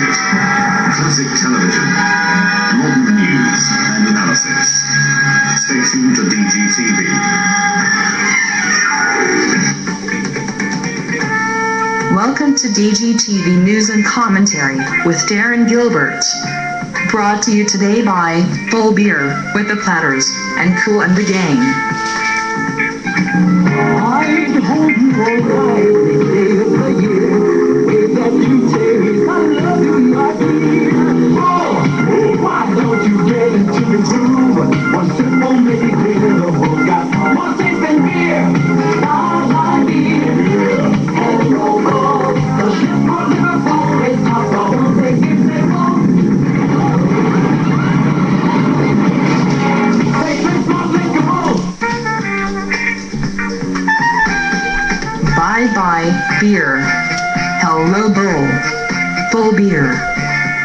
it. Classic television, modern news and analysis. Stay tuned to DGTV. Welcome to DGTV News and Commentary with Darren Gilbert. Brought to you today by Full Beer with the Platters and Cool and the Gang. I'd hold you all night, every day of the year. Way that you taste, I love you, my dear. Oh, why don't you get into the groove? One sip won't make it clear. The whole got more taste than beer. Starlight beer, and roll call. The ship from Liverpool is top of the big example. Hey, Christmas, make a roll. Bye-bye beer. Hello bowl. Full beer.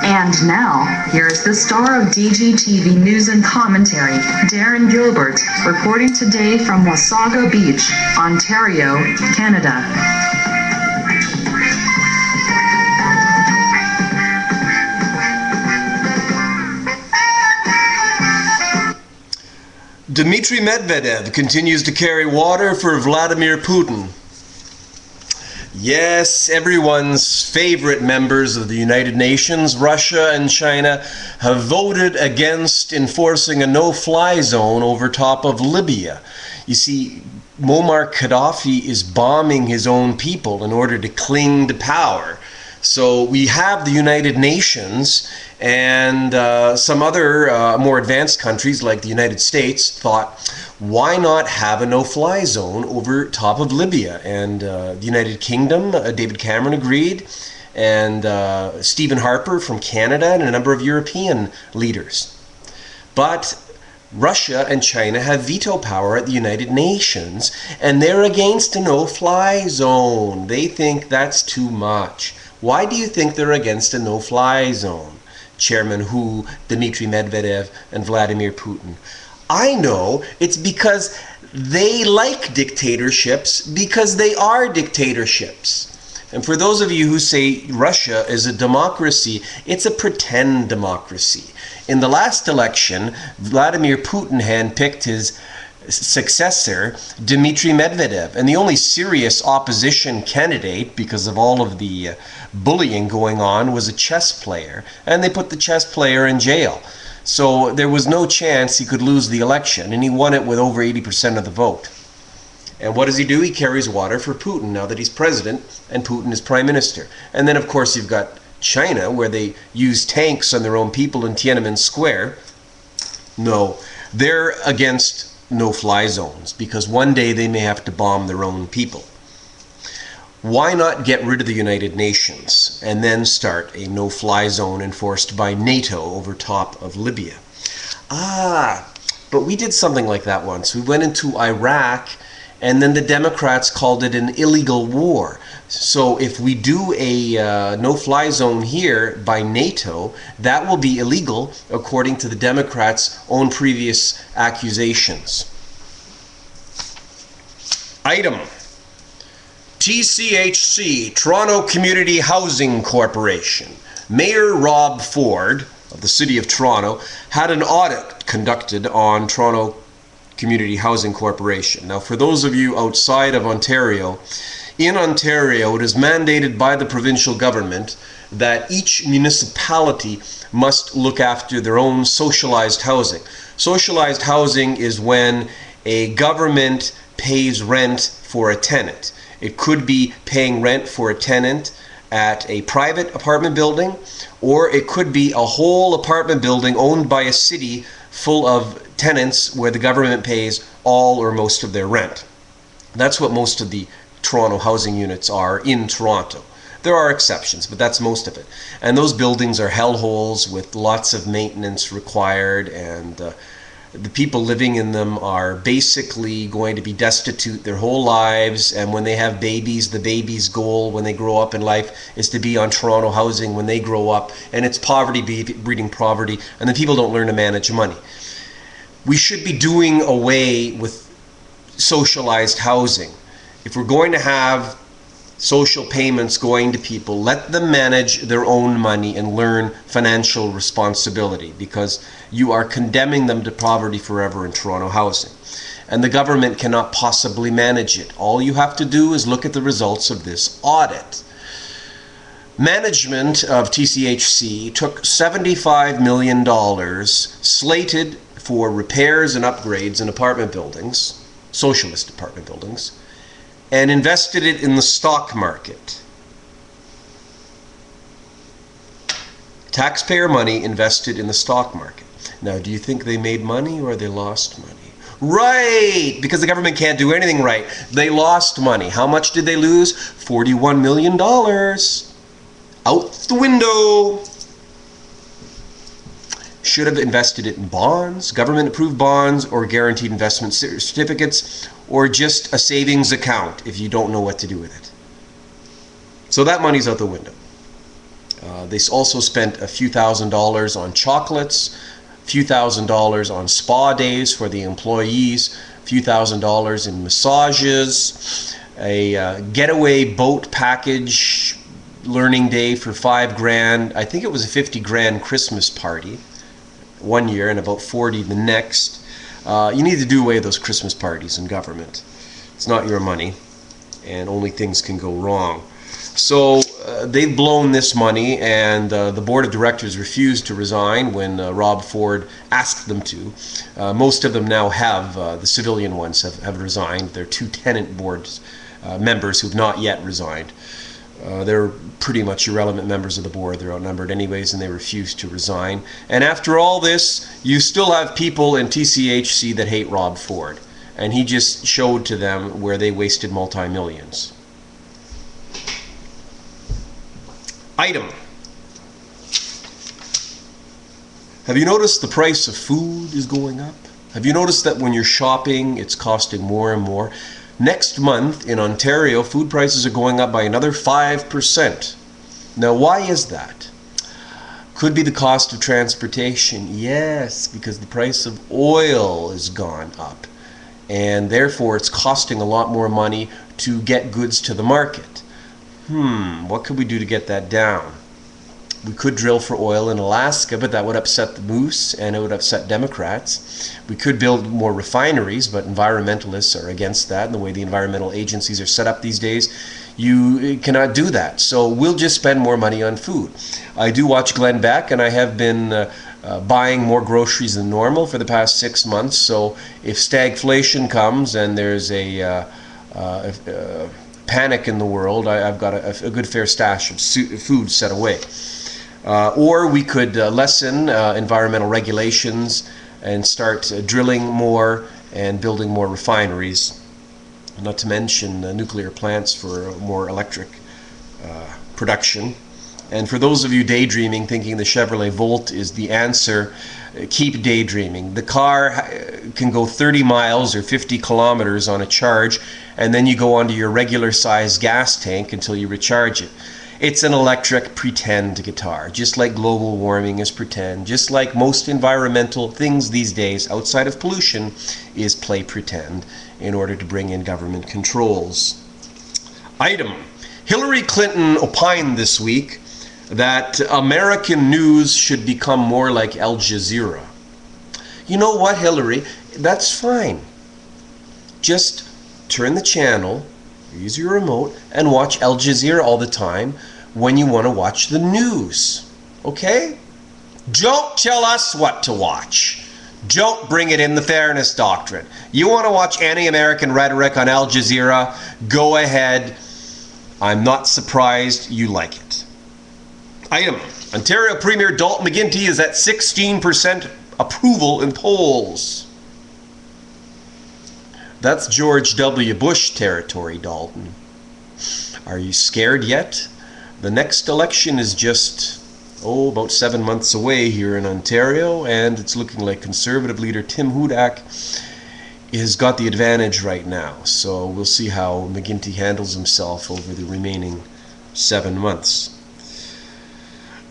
And now, here's the star of DGTV News and Commentary, Darren Gilbert, reporting today from Wasaga Beach, Ontario, Canada. Dmitry Medvedev continues to carry water for Vladimir Putin. Yes, everyone's favorite members of the United Nations, Russia and China, have voted against enforcing a no-fly zone over top of Libya. You see, Muammar Gadaffi is bombing his own people in order to cling to power. So we have the United Nations and some other more advanced countries like the United States thought, why not have a no-fly zone over top of Libya? And the United Kingdom, David Cameron agreed, and Stephen Harper from Canada and a number of European leaders. But Russia and China have veto power at the United Nations, and they're against a no-fly zone. They think that's too much. Why do you think they're against a no-fly zone? Chairman Hu, Dmitry Medvedev, and Vladimir Putin. I know it's because they like dictatorships because they are dictatorships. And for those of you who say Russia is a democracy, it's a pretend democracy. In the last election, Vladimir Putin handpicked his successor, Dmitry Medvedev, and the only serious opposition candidate, because of all of the bullying going on, was a chess player, and they put the chess player in jail. So there was no chance he could lose the election, and he won it with over 80% of the vote. And what does he do? He carries water for Putin now that he's president and Putin is prime minister. And then of course you've got China, where they use tanks on their own people in Tiananmen Square. No, they're against no-fly zones because one day they may have to bomb their own people. Why not get rid of the United Nations and then start a no-fly zone enforced by NATO over top of Libya? But we did something like that once. We went into Iraq and then the Democrats called it an illegal war. So if we do a no-fly zone here by NATO, that will be illegal according to the Democrats' own previous accusations. Item: TCHC, Toronto Community Housing Corporation. Mayor Rob Ford of the City of Toronto had an audit conducted on Toronto Community Housing Corporation. Now, for those of you outside of Ontario, in Ontario, it is mandated by the provincial government that each municipality must look after their own socialized housing. Socialized housing is when a government pays rent for a tenant. It could be paying rent for a tenant at a private apartment building, or it could be a whole apartment building owned by a city full of tenants where the government pays all or most of their rent. That's what most of the Toronto housing units are in Toronto. There are exceptions, but that's most of it. And those buildings are hellholes with lots of maintenance required, and the people living in them are basically going to be destitute their whole lives, and when they have babies, the baby's goal when they grow up in life is to be on Toronto housing when they grow up, and it's poverty breeding poverty, and the people don't learn to manage money. We should be doing away with socialized housing. If we're going to have social payments going to people. Let them manage their own money and learn financial responsibility, because you are condemning them to poverty forever in Toronto housing. And the government cannot possibly manage it. All you have to do is look at the results of this audit. Management of TCHC took $75 million slated for repairs and upgrades in apartment buildings, socialist apartment buildings, and invested it in the stock market. Taxpayer money invested in the stock market. Now, do you think they made money or they lost money? Right, because the government can't do anything right. They lost money. How much did they lose? $41 million. Out the window. Should have invested it in bonds, government-approved bonds, or guaranteed investment certificates, or just a savings account if you don't know what to do with it. So that money's out the window. They also spent a few $1,000s on chocolates, a few $1,000s on spa days for the employees, a few $1,000s in massages, a getaway boat package learning day for $5,000. I think it was a $50,000 Christmas party one year and about 40 the next. You need to do away with those Christmas parties in government. It's not your money, and only things can go wrong. So they've blown this money, and the board of directors refused to resign when Rob Ford asked them to. Most of them now have, the civilian ones have resigned. They're 2 tenant board members who've not yet resigned. They're pretty much irrelevant members of the board. They're outnumbered anyways, and they refuse to resign. And after all this, you still have people in TCHC that hate Rob Ford. And he just showed to them where they wasted multi-millions. Item. Have you noticed the price of food is going up? Have you noticed that when you're shopping, it's costing more and more? Next month in Ontario, food prices are going up by another 5%. Now, why is that? Could be the cost of transportation. Yes, because the price of oil has gone up. And therefore, it's costing a lot more money to get goods to the market. What could we do to get that down? We could drill for oil in Alaska, but that would upset the moose and it would upset Democrats. We could build more refineries, but environmentalists are against that. And the way the environmental agencies are set up these days, you cannot do that. So we'll just spend more money on food. I do watch Glenn Beck, and I have been buying more groceries than normal for the past 6 months. So if stagflation comes and there's a panic in the world, I've got a good fair stash of food set away. Or we could lessen environmental regulations and start drilling more and building more refineries, not to mention nuclear plants for more electric production. And for those of you daydreaming, thinking the Chevrolet Volt is the answer, keep daydreaming. The car can go 30 miles or 50 kilometers on a charge, and then you go onto your regular size gas tank until you recharge it. It's an electric pretend guitar, just like global warming is pretend, just like most environmental things these days outside of pollution is play pretend in order to bring in government controls. Item. Hillary Clinton opined this week that American news should become more like Al Jazeera. You know what, Hillary? That's fine. Just turn the channel, use your remote, and watch Al Jazeera all the time when you want to watch the news. Okay? Don't tell us what to watch. Don't bring it in the fairness doctrine. You want to watch anti-American rhetoric on Al Jazeera? Go ahead. I'm not surprised you like it. Item. Ontario Premier Dalton McGuinty is at 16% approval in polls. That's George W. Bush territory, Dalton. Are you scared yet? The next election is just, about 7 months away here in Ontario, and it's looking like Conservative leader Tim Hudak has got the advantage right now. So we'll see how McGuinty handles himself over the remaining 7 months.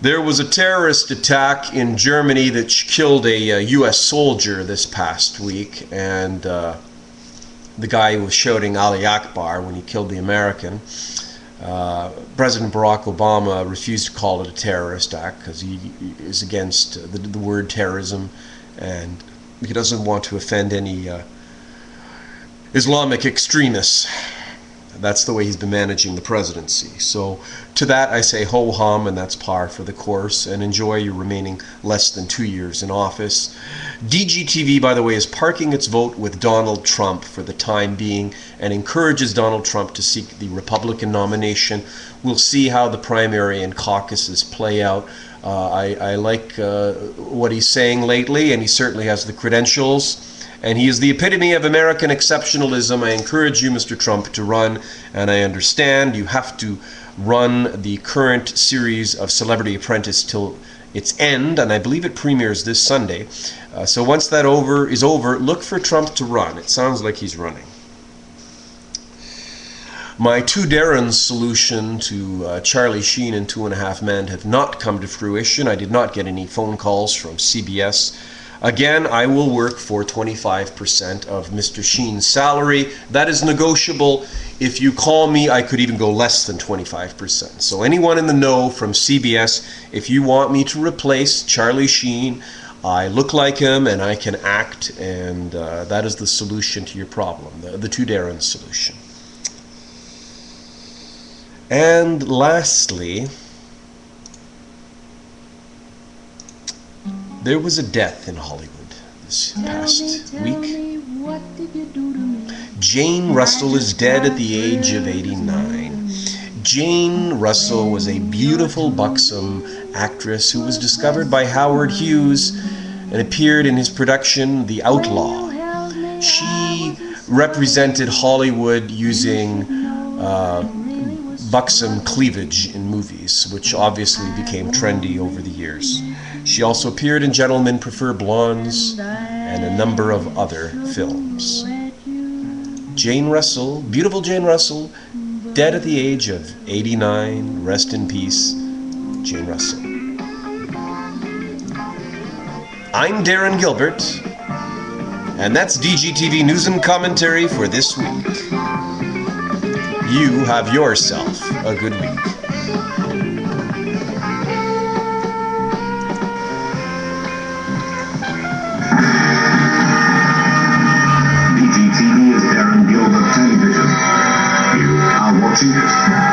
There was a terrorist attack in Germany that killed a U.S. soldier this past week, and the guy was shouting Ali Akbar when he killed the American. President Barack Obama refused to call it a terrorist act because he is against the word terrorism, and he doesn't want to offend any Islamic extremists. That's the way he's been managing the presidency. So to that I say ho-hum, and that's par for the course, and enjoy your remaining less than 2 years in office. DGTV, by the way, is parking its vote with Donald Trump for the time being and encourages Donald Trump to seek the Republican nomination. We'll see how the primary and caucuses play out. I like what he's saying lately, and he certainly has the credentials. And he is the epitome of American exceptionalism. I encourage you, Mr. Trump, to run, and I understand you have to run the current series of Celebrity Apprentice till its end, and I believe it premieres this Sunday. So once that is over, look for Trump to run. It sounds like he's running. My two Darren's solution to Charlie Sheen and 2.5 Men have not come to fruition. I did not get any phone calls from CBS. Again, I will work for 25% of Mr. Sheen's salary. That is negotiable. If you call me, I could even go less than 25%. So anyone in the know from CBS, if you want me to replace Charlie Sheen, I look like him and I can act, and that is the solution to your problem, the two Darren solution. And lastly, there was a death in Hollywood this past week. Jane Russell is dead at the age of 89. Jane Russell was a beautiful, buxom actress who was discovered by Howard Hughes and appeared in his production The Outlaw. She represented Hollywood using buxom cleavage in movies, which obviously became trendy over the years. She also appeared in Gentlemen Prefer Blondes and a number of other films. Jane Russell, beautiful Jane Russell, dead at the age of 89. Rest in peace, Jane Russell. I'm Darren Gilbert, and that's DGTV News and Commentary for this week. You have yourself a good week. DGTV is Darren Gilbert Television. You are watching it.